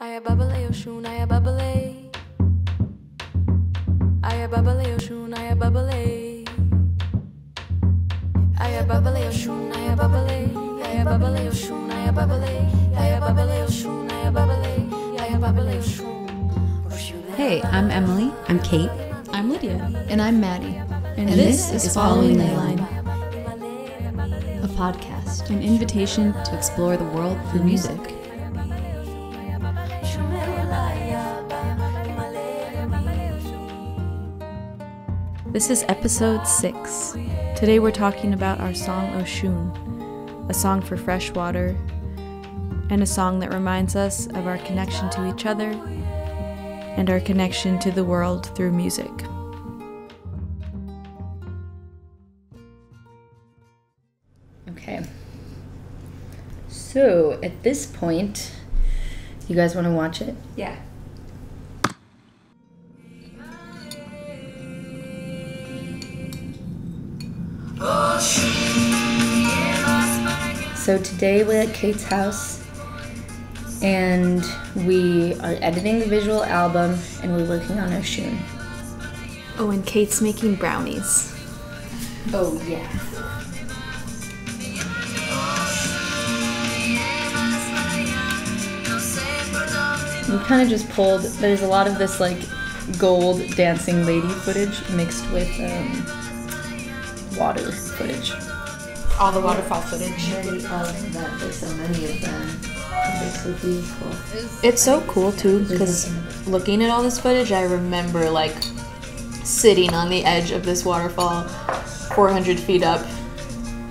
Aya babale oshun, aya babale. Aya babale oshun, aya babale. Aya babale oshun, aya babale. Aya babale oshun, aya babale. Aya babale oshun, aya babale. Aya babale oshun. Hey, I'm Emily. I'm Kate. I'm Lydia. And I'm Maddie. And this is Following Ley Ley Line, a podcast, an invitation to explore the world through music. This is episode 6. Today we're talking about our song Oshun, a song for fresh water, and a song that reminds us of our connection to each other and our connection to the world through music. Okay. So, at this point, you guys want to watch it? Yeah. So today we're at Kate's house and we are editing the visual album and we're working on Oshun. Oh, and Kate's making brownies. Oh yeah. We kind of just pulled, there's a lot of this like gold dancing lady footage mixed with water footage. All the waterfall footage. There's so many of them. They're so beautiful. It's so cool too, because looking at all this footage, I remember like sitting on the edge of this waterfall, 400 feet up,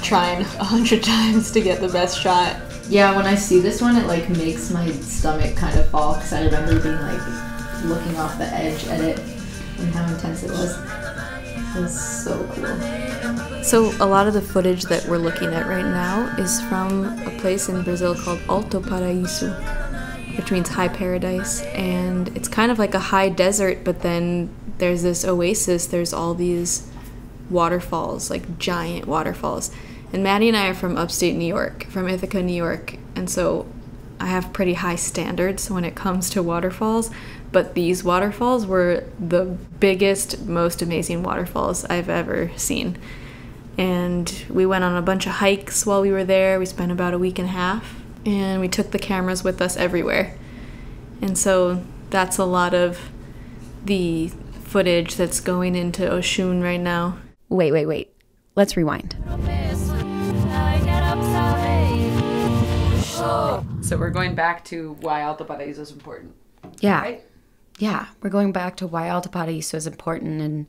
trying 100 times to get the best shot. Yeah, when I see this one, it like makes my stomach kind of fall because I remember being like looking off the edge at it and how intense it was. It was so cool. So a lot of the footage that we're looking at right now is from a place in Brazil called Alto Paraíso, which means high paradise, and it's kind of like a high desert, but then there's this oasis, there's all these waterfalls, like giant waterfalls. And Maddie and I are from upstate New York, from Ithaca, New York, and so I have pretty high standards when it comes to waterfalls, but these waterfalls were the biggest, most amazing waterfalls I've ever seen. And we went on a bunch of hikes while we were there. We spent about a week and a half, and we took the cameras with us everywhere. And so that's a lot of the footage that's going into Oshun right now. Wait. Let's rewind. So we're going back to why Alto Paraíso is important. Yeah. Right? Yeah, we're going back to why Alto Paraíso is important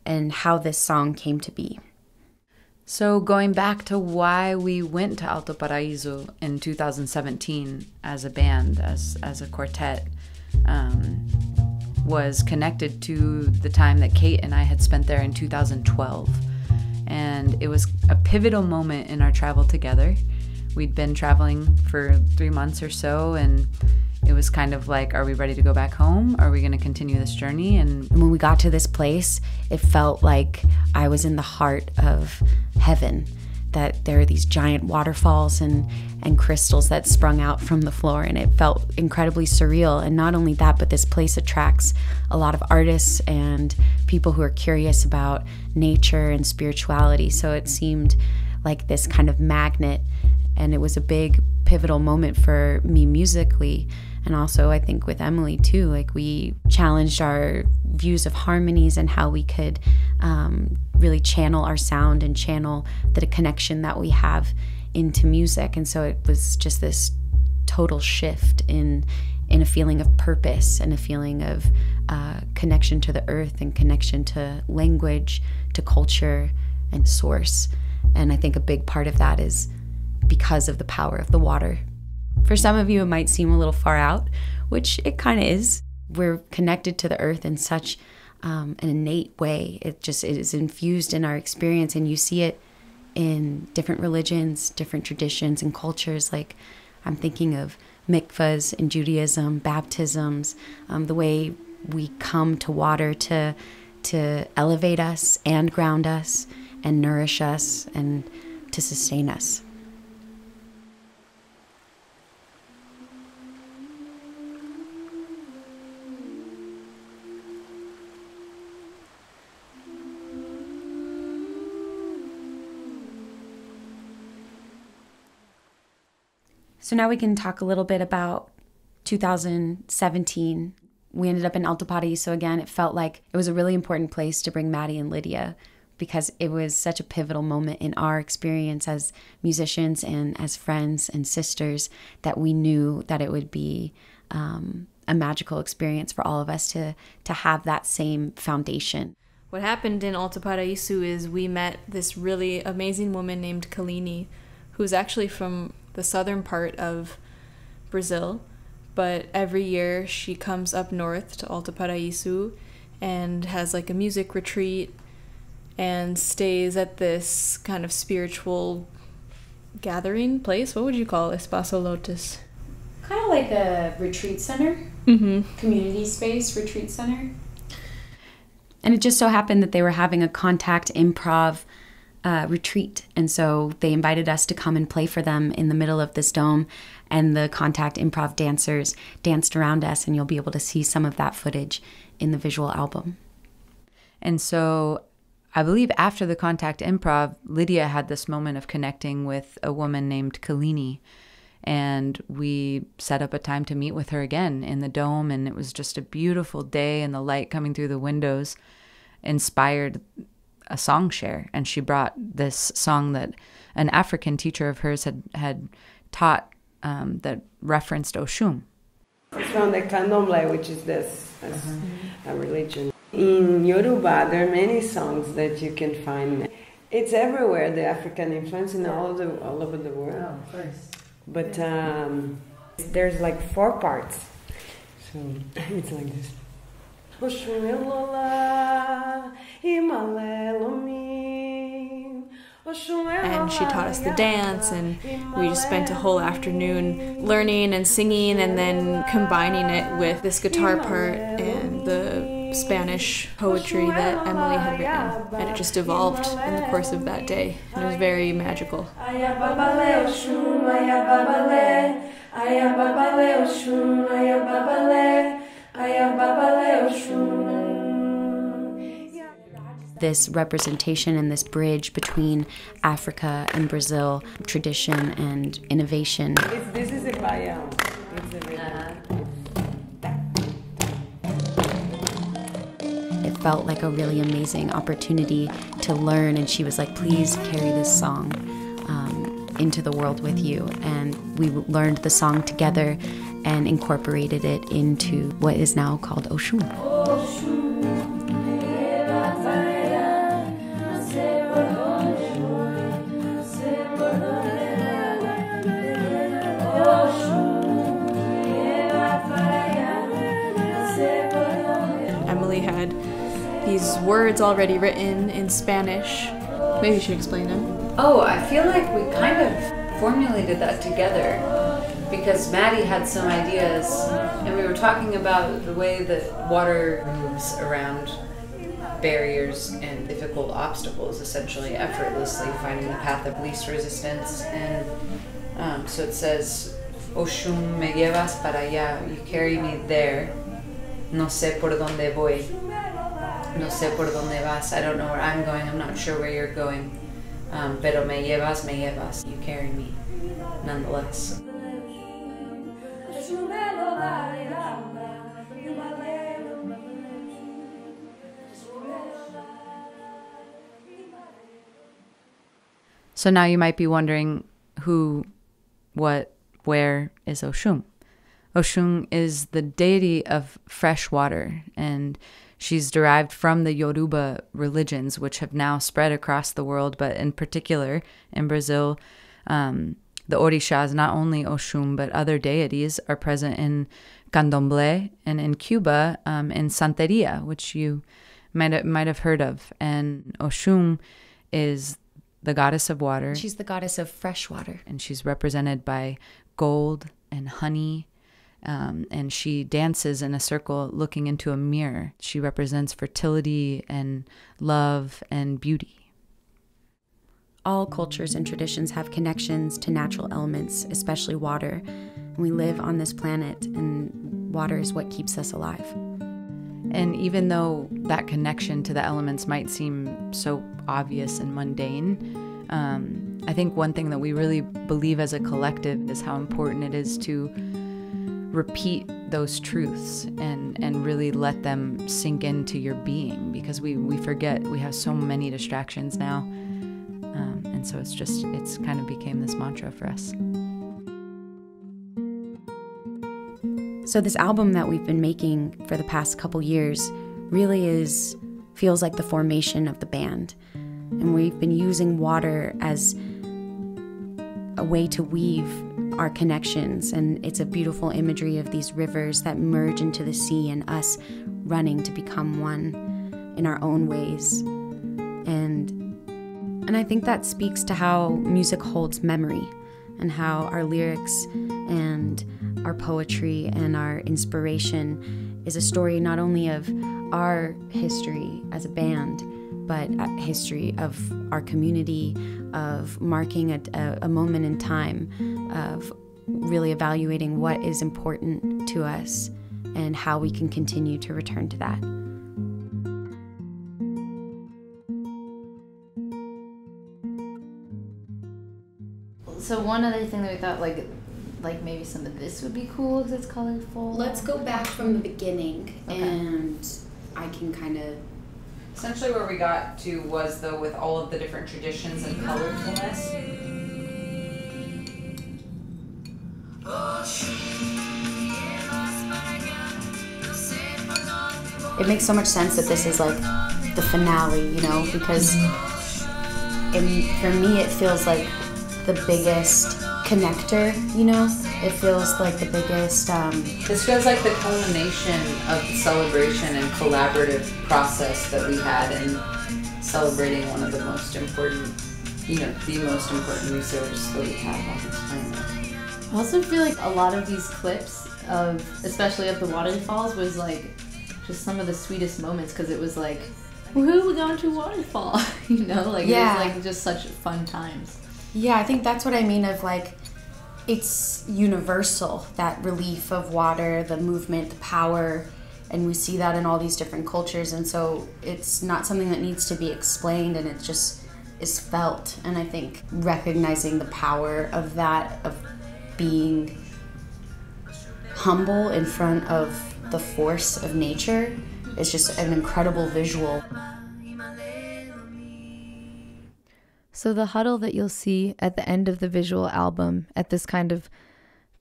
and how this song came to be. So going back to why we went to Alto Paraíso in 2017 as a band, as a quartet, was connected to the time that Kate and I had spent there in 2012. And it was a pivotal moment in our travel together. We'd been traveling for 3 months or so, and it was kind of like, are we ready to go back home? Are we going to continue this journey? And when we got to this place, it felt like I was in the heart of heaven, that there are these giant waterfalls and crystals that sprung out from the floor, and it felt incredibly surreal. And not only that, but this place attracts a lot of artists and people who are curious about nature and spirituality, so it seemed like this kind of magnet. And it was a big pivotal moment for me musically, and also I think with Emily too. Like, we challenged our views of harmonies and how we could really channel our sound and channel the connection that we have into music. And so it was just this total shift in a feeling of purpose and a feeling of connection to the earth and connection to language, to culture and source. And I think a big part of that is because of the power of the water. For some of you, it might seem a little far out, which it kind of is. We're connected to the earth in such an innate way. It is infused in our experience, and you see it in different religions, different traditions and cultures. Like, I'm thinking of mikvahs in Judaism, baptisms, the way we come to water to elevate us and ground us and nourish us and to sustain us. So now we can talk a little bit about 2017. We ended up in Alto Paraíso again. It felt like it was a really important place to bring Maddie and Lydia because it was such a pivotal moment in our experience as musicians and as friends and sisters that we knew that it would be a magical experience for all of us to have that same foundation. What happened in Alto Paraíso is we met this really amazing woman named Kalini, who's actually from the southern part of Brazil, but every year she comes up north to Alto Paraíso and has like a music retreat and stays at this kind of spiritual gathering place. What would you call Espaço Lotus? Kind of like a retreat center, community space retreat center. And it just so happened that they were having a contact improv retreat. And so they invited us to come and play for them in the middle of this dome. And the contact improv dancers danced around us. And you'll be able to see some of that footage in the visual album. And so I believe after the contact improv, Lydia had this moment of connecting with a woman named Kalini. And we set up a time to meet with her again in the dome. And it was just a beautiful day, and the light coming through the windows inspired a song share. And she brought this song that an African teacher of hers had taught that referenced Oxum. It's from the candomblé, which is a religion. In Yoruba, there are many songs that you can find. It's everywhere, the African influence in all over the world. Oh, of course. But there's like 4 parts. So it's like this. And she taught us the dance, and we just spent a whole afternoon learning and singing and then combining it with this guitar part and the Spanish poetry that Emily had written. And it just evolved in the course of that day. It was very magical. This representation and this bridge between Africa and Brazil, tradition and innovation. This is a baião. It felt like a really amazing opportunity to learn, and she was like, please carry this song into the world with you. And we learned the song together and incorporated it into what is now called Oxum. Emily had these words already written in Spanish. Maybe you should explain them. Oh, I feel like we kind of formulated that together because Maddie had some ideas, and we were talking about the way that water moves around barriers and difficult obstacles, essentially effortlessly finding the path of least resistance. And so it says, Oxum me llevas para allá, you carry me there, no sé por dónde voy, no sé por dónde vas, I don't know where I'm going, I'm not sure where you're going, pero me llevas, you carry me, nonetheless. So now you might be wondering who, what, where is Oxum? Oxum is the deity of fresh water, and she's derived from the Yoruba religions, which have now spread across the world, but in particular in Brazil, the Orishas, not only Oxum, but other deities are present in Candomblé, and in Cuba, in Santeria, which you might have heard of. And Oxum is the goddess of water. She's the goddess of fresh water. And she's represented by gold and honey. And she dances in a circle looking into a mirror. She represents fertility and love and beauty. All cultures and traditions have connections to natural elements, especially water. We live on this planet, and water is what keeps us alive. And even though that connection to the elements might seem so obvious and mundane, I think one thing that we really believe as a collective is how important it is to repeat those truths and really let them sink into your being, because we forget, we have so many distractions now, and so it's kind of became this mantra for us. So this album that we've been making for the past couple years really feels like the formation of the band, and we've been using water as a way to weave our connections, and it's a beautiful imagery of these rivers that merge into the sea and us running to become one in our own ways. And I think that speaks to how music holds memory, and how our lyrics and our poetry and our inspiration is a story not only of our history as a band, but a history of our community, of marking a moment in time, of really evaluating what is important to us and how we can continue to return to that. So one other thing that we thought, like maybe some of this would be cool because it's colorful. Let's go back from the beginning, Okay. and I can kind of... Essentially where we got to was, though, with all of the different traditions and colorfulness. It makes so much sense that this is like the finale, you know, because for me it feels like the biggest connector, you know? It feels like the biggest... This feels like the culmination of the celebration and collaborative process that we had in celebrating one of the most important, the most important resource that we have on this planet. I also feel like a lot of these clips especially of the waterfalls, was like just some of the sweetest moments, because it was like, woohoo, we're going to a waterfall, It was like just such fun times. Yeah, I think that's what I mean of like, it's universal, that relief of water, the movement, the power, and we see that in all these different cultures, and so it's not something that needs to be explained, and it just is felt. And I think recognizing the power of that, of being humble in front of the force of nature, is just an incredible visual. So the huddle that you'll see at the end of the visual album, at this kind of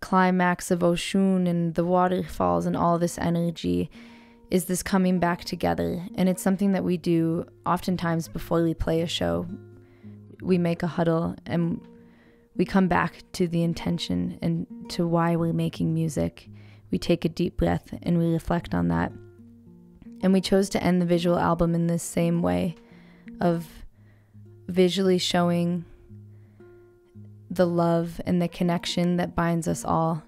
climax of Oshun and the waterfalls and all this energy, is this coming back together. And it's something that we do oftentimes before we play a show. We make a huddle and we come back to the intention and to why we're making music. We take a deep breath and we reflect on that. And we chose to end the visual album in this same way, of visually showing the love and the connection that binds us all,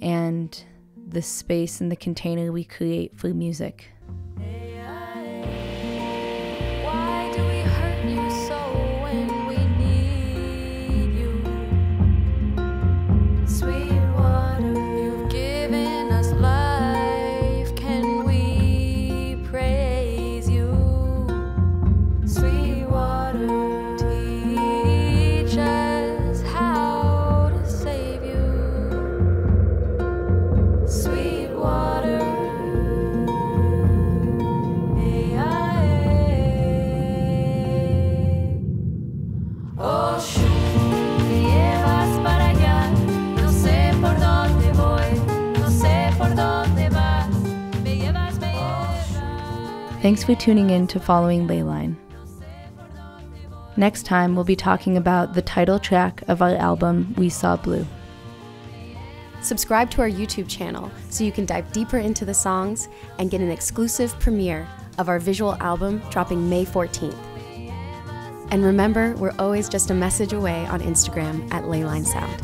and the space and the container we create for music. Why do we hurt you so when we need you? Sweet water, you've given us life. Can we praise you? Sweet water, teach us how to save you. Sweet water. Thanks for tuning in to Following Ley Line. Next time, we'll be talking about the title track of our album, We Saw Blue. Subscribe to our YouTube channel so you can dive deeper into the songs and get an exclusive premiere of our visual album dropping May 14th. And remember, we're always just a message away on Instagram at Ley Line Sound.